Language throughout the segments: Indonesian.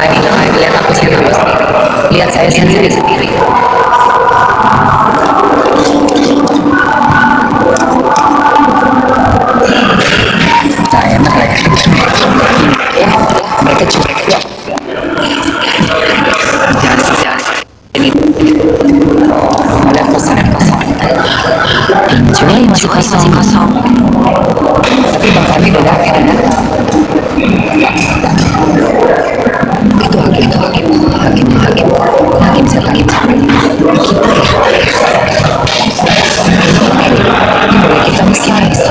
lagi, lihat aku sendiri, lihat saya sendiri. Nah, enak mereka. Ya, mereka juga. Ini ada kosan. Pintunya masih kosong. Tapi Bang Fandi udah kan? Itu hakim siapa kita ya? Kita mesti masih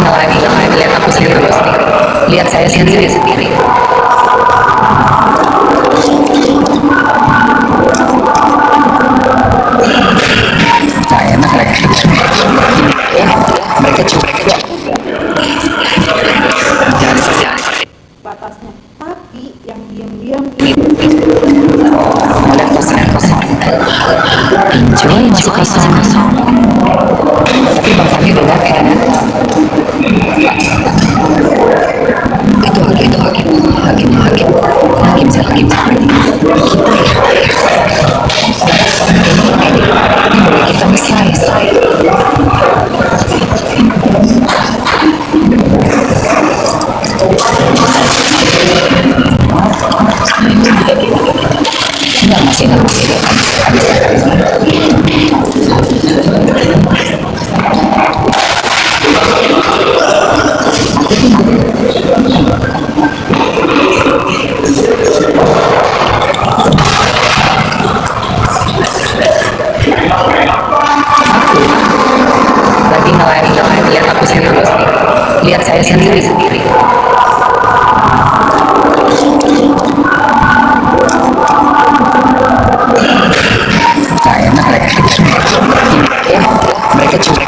lagi lihat aku sendiri, lihat saya sendiri. Nah, enak mereka. Ya, mereka juga. Batasnya, tapi yang diam-diam Ada kosan. Pintunya masih kosong. Tapi Bang Fandi udah kan? Itu hakim siapa kita ya? Kita mesti masih lagi lihat aku sendiri, lihat saya sendiri. Nah, enak mereka. Ya, mereka juga.